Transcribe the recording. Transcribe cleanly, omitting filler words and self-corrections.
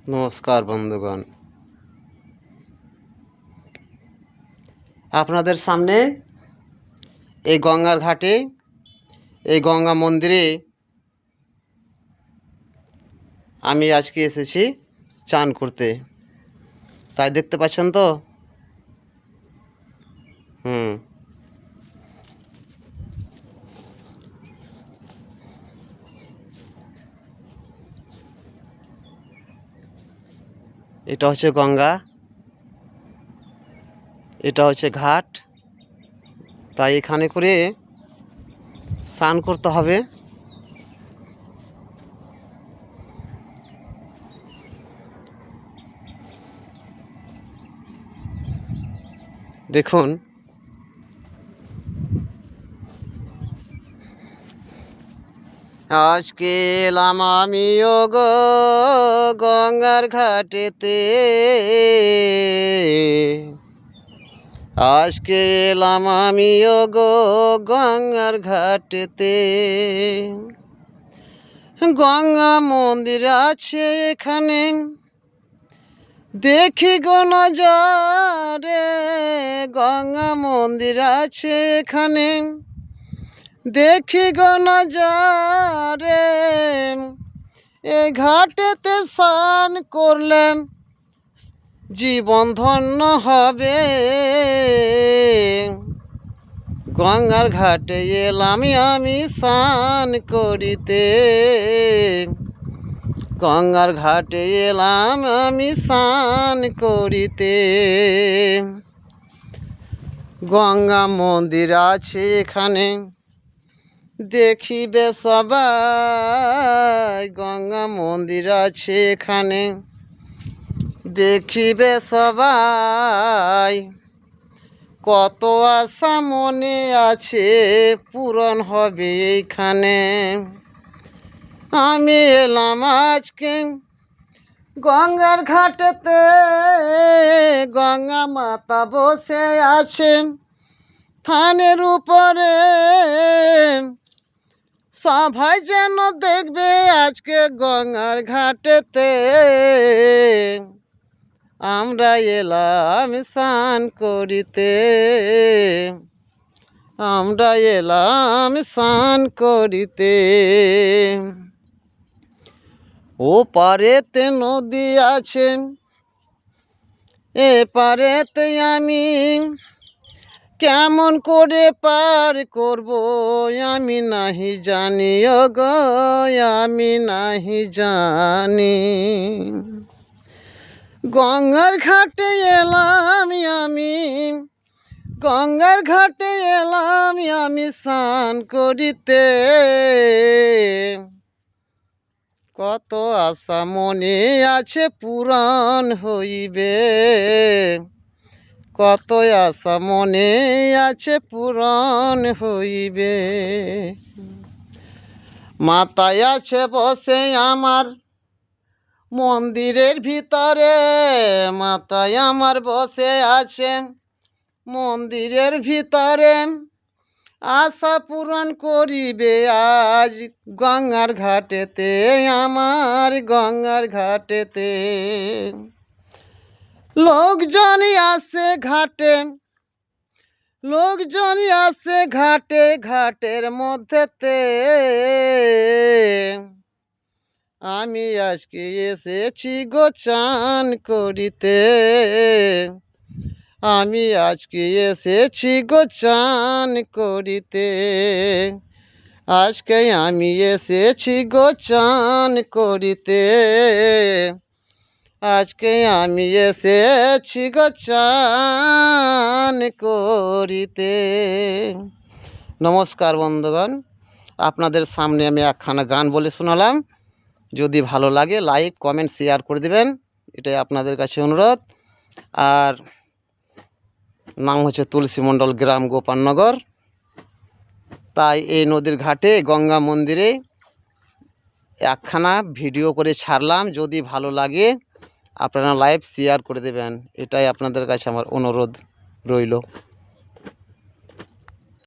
নমস্কার বন্ধুগণ, আপনাদের সামনে এই গঙ্গার ঘাটে, এই গঙ্গা মন্দিরে আমি আজকে এসেছি চান করতে। তাই দেখতে পাচ্ছেন তো। এটা হচ্ছে গঙ্গা, এটা হচ্ছে ঘাট। তাই এখানে করে স্নান করতে হবে। দেখুন, আজকে এলাম আমিও গো গঙ্গার ঘাটেতে, আজকে এলাম আমিও গো গঙ্গার ঘাটেতে। গঙ্গা মন্দির আছে এখানে, দেখি গো নজরে। গঙ্গা মন্দির আছে এখানে, দেখি গো নজরে। এই ঘাটেতে স্নান করলে জীবন ধন্য হবে। গঙ্গার ঘাটে এলাম আমি স্নান করিতে, গঙ্গার ঘাটে এলাম আমি স্নান করিতে। গঙ্গা মন্দির আছে এখানে, দেখিবে সবাই। গঙ্গা মন্দির আছে এখানে, দেখিবে সবাই। কত আশা মনে আছে পূরণ হবে এইখানে। আমি এলাম আজকে গঙ্গার ঘাটেতে, গঙ্গা মাতা বসে আছেন থানের উপরে। সবাই যেন দেখবে আজকে গঙ্গার ঘাটেতে। আমরা এলাম স্নান করিতে, আমরা এলাম স্নান করিতে। ও পারেতে নদী আছে, এ পারেতে আমি কেমন করে পার করব আমি নাহি জানি গো, আমি নাহি জানি। গঙ্গার ঘাটে এলাম আমি, গঙ্গার ঘাটে এলাম আমি স্নান করিতে। কত আশা মনে আছে পূরণ হইবে, কত আশা মনে আছে পূরণ হইবে। মাতায় আছে বসে আমার মন্দিরের ভিতরে, মাতায় আমার বসে আছে মন্দিরের ভিতরে। আশা পূরণ করিবে আজ গঙ্গার ঘাটেতে, আমার গঙ্গার ঘাটেতে। লোকজন আসে ঘাটে, লোকজন আসে ঘাটে, ঘাটের মধ্যেতে। আমি আজকে এসেছি গো চান করিতে, আমি আজকে এসেছি গো চান করিতে। আজকে আমি এসেছি গো চান করিতে, আজকে আমি এসেছি গো চান করিতে। নমস্কার বন্ধুগণ, আপনাদের সামনে আমি একখানা গান বলে শোনালাম। যদি ভালো লাগে লাইক কমেন্ট শেয়ার করে দেবেন, এটাই আপনাদের কাছে অনুরোধ। আর নাম হচ্ছে তুলসী মণ্ডল, গ্রাম গোপালনগর। তাই এই নদীর ঘাটে গঙ্গা মন্দিরে একখানা ভিডিও করে ছাড়লাম। যদি ভালো লাগে আপনারা লাইভ শেয়ার করে দেবেন, এটাই আপনাদের কাছে আমার অনুরোধ রইল।